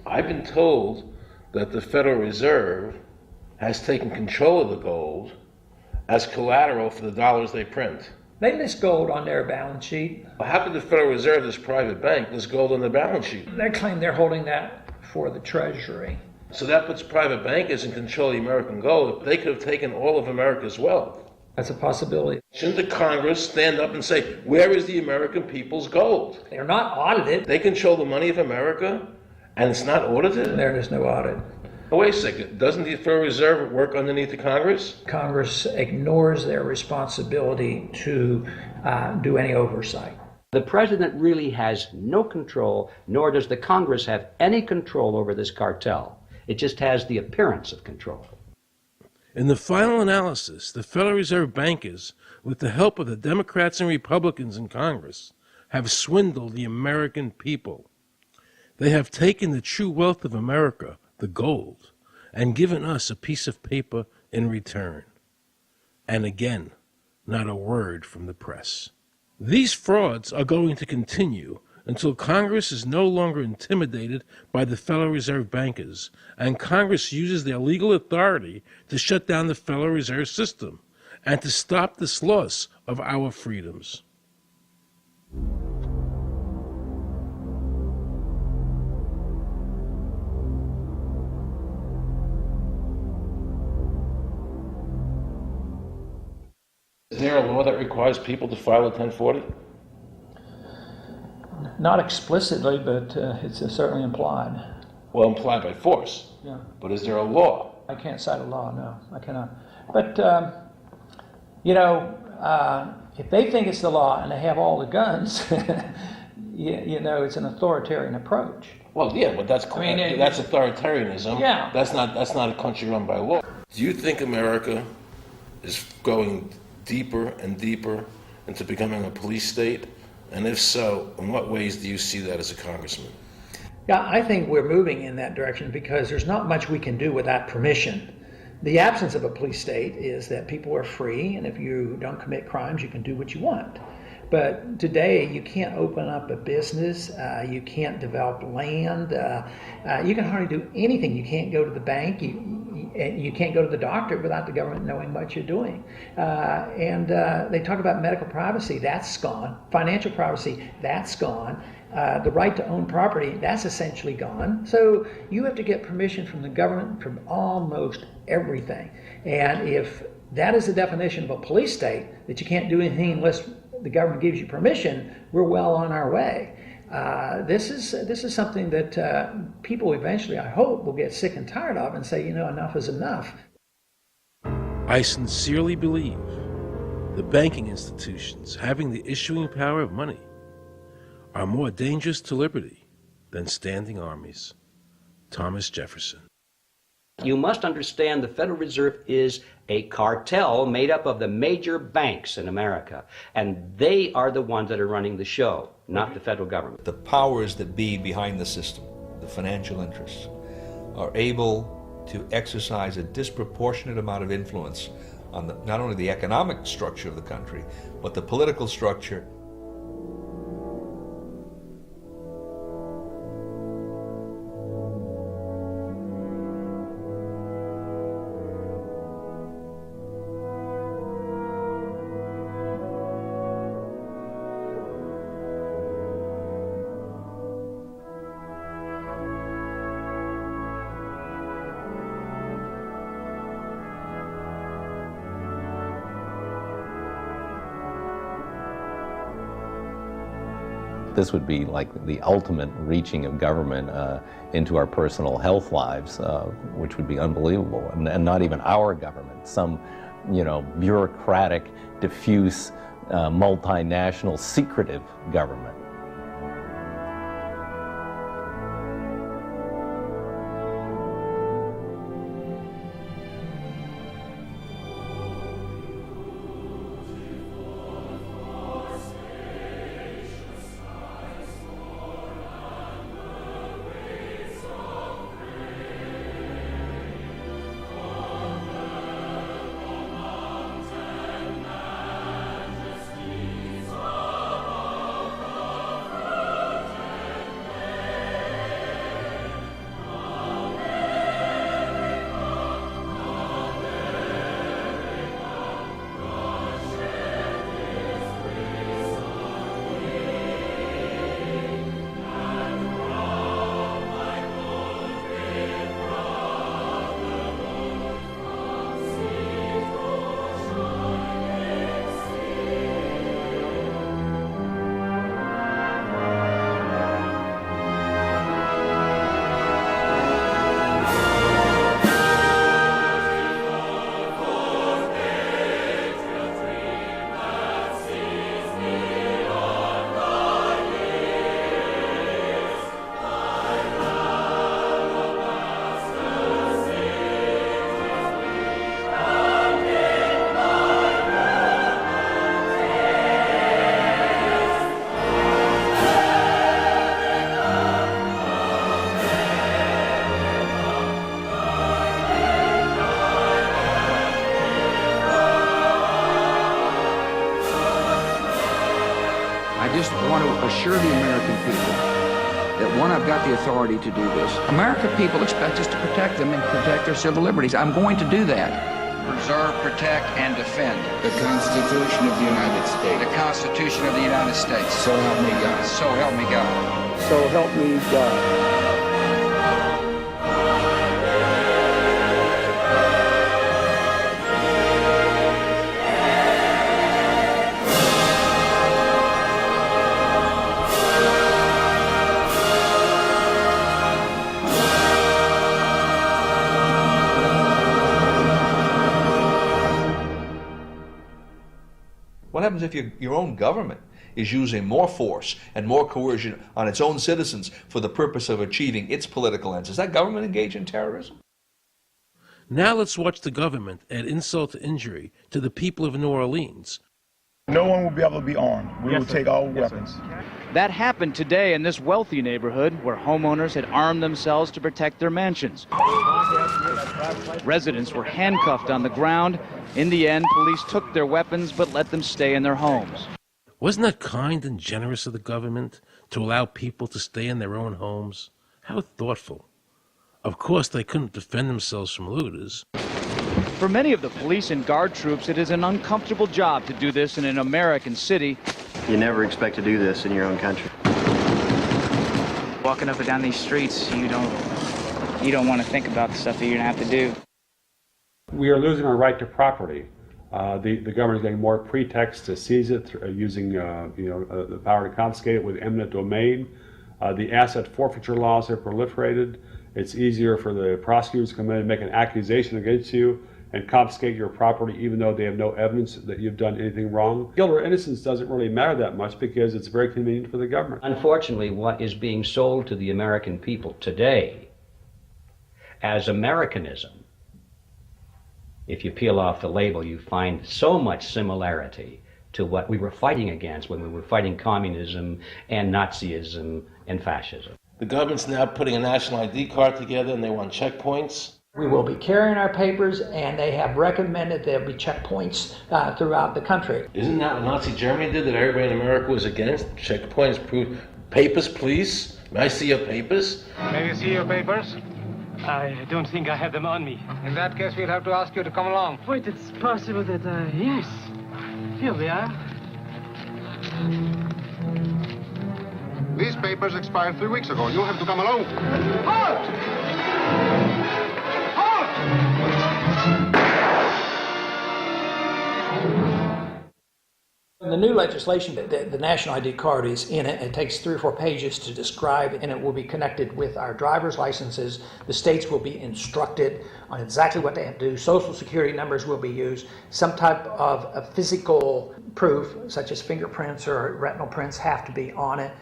I've been told that the Federal Reserve has taken control of the gold as collateral for the dollars they print. They list gold on their balance sheet. How could the Federal Reserve, this private bank, list gold on the balance sheet? They claim they're holding that for the Treasury. So that puts private bankers in control of the American gold. They could have taken all of America's wealth. That's a possibility. Shouldn't the Congress stand up and say, where is the American people's gold? They're not audited. They control the money of America, and it's not audited? There is no audit. Oh, wait a second. Doesn't the Federal Reserve work underneath the Congress? Congress ignores their responsibility to do any oversight. The president really has no control, nor does the Congress have any control over this cartel. It just has the appearance of control. In the final analysis, the Federal Reserve bankers, with the help of the Democrats and Republicans in Congress, have swindled the American people. They have taken the true wealth of America, the gold, and given us a piece of paper in return. And again, not a word from the press. These frauds are going to continue until Congress is no longer intimidated by the Federal Reserve bankers, and Congress uses their legal authority to shut down the Federal Reserve System and to stop this loss of our freedoms. Is there a law that requires people to file a 1040? Not explicitly, but it's certainly implied. Well, implied by force. Yeah. But is there a law? I can't cite a law, no, I cannot. But, if they think it's the law and they have all the guns, it's an authoritarian approach. Well, yeah, but that's authoritarianism. Yeah. That's not a country run by law. Do you think America is going deeper and deeper into becoming a police state? And if so, in what ways do you see that as a congressman? Yeah, I think we're moving in that direction because there's not much we can do without permission. The absence of a police state is that people are free, and if you don't commit crimes, you can do what you want. But today, you can't open up a business, you can't develop land, you can hardly do anything. You can't go to the bank, you can't go to the doctor without the government knowing what you're doing. And they talk about medical privacy, that's gone. Financial privacy, that's gone. The right to own property, that's essentially gone. So you have to get permission from the government from almost everything. And if that is the definition of a police state, that you can't do anything unless the government gives you permission, we're well on our way. This is something that people eventually, I hope, will get sick and tired of and say, enough is enough. I sincerely believe the banking institutions having the issuing power of money are more dangerous to liberty than standing armies. Thomas Jefferson. You must understand the Federal Reserve is a cartel made up of the major banks in America, and they are the ones that are running the show, not the federal government. The powers that be behind the system, the financial interests, are able to exercise a disproportionate amount of influence on not only the economic structure of the country, but the political structure. This would be like the ultimate reaching of government into our personal health lives, which would be unbelievable. And not even our government, some, bureaucratic, diffuse, multinational, secretive government. just want to assure the American people that, one, I've got the authority to do this. American people expect us to protect them and protect their civil liberties. I'm going to do that. Preserve, protect, and defend the Constitution of the United States. The Constitution of the United States. So help me God. So help me God. So help me God. What happens if your own government is using more force and more coercion on its own citizens for the purpose of achieving its political ends? Is that government engaged in terrorism? Now let's watch the government add insult to injury to the people of New Orleans. No one will be able to be armed. We will take all weapons. That happened today in this wealthy neighborhood where homeowners had armed themselves to protect their mansions. Residents were handcuffed on the ground. In the end, police took their weapons but let them stay in their homes. Wasn't that kind and generous of the government to allow people to stay in their own homes? How thoughtful. Of course, they couldn't defend themselves from looters. For many of the police and guard troops, it is an uncomfortable job to do this in an American city. You never expect to do this in your own country. Walking up and down these streets, you don't want to think about the stuff that you're going to have to do. We are losing our right to property. The government is getting more pretext to seize it, using the power to confiscate it with eminent domain. The asset forfeiture laws have proliferated. It's easier for the prosecutors to come in and make an accusation against you and confiscate your property even though they have no evidence that you've done anything wrong. Guilt or innocence doesn't really matter that much because it's very convenient for the government. Unfortunately, what is being sold to the American people today as Americanism, if you peel off the label, you find so much similarity to what we were fighting against when we were fighting communism and Nazism and fascism. The government's now putting a national ID card together and they want checkpoints. We will be carrying our papers, and they have recommended there'll be checkpoints throughout the country. Isn't that what Nazi Germany did that everybody in America was against? Checkpoints, proof. Papers, please. May I see your papers? May we see your papers? I don't think I have them on me. In that case, we'll have to ask you to come along. Wait, it's possible that, yes. Here we are. These papers expired 3 weeks ago. You'll have to come along. Halt! In the new legislation, the national ID card is in it. It takes 3 or 4 pages to describe, and it will be connected with our driver's licenses. The states will be instructed on exactly what they have to do. Social security numbers will be used. Some type of a physical proof, such as fingerprints or retinal prints, have to be on it.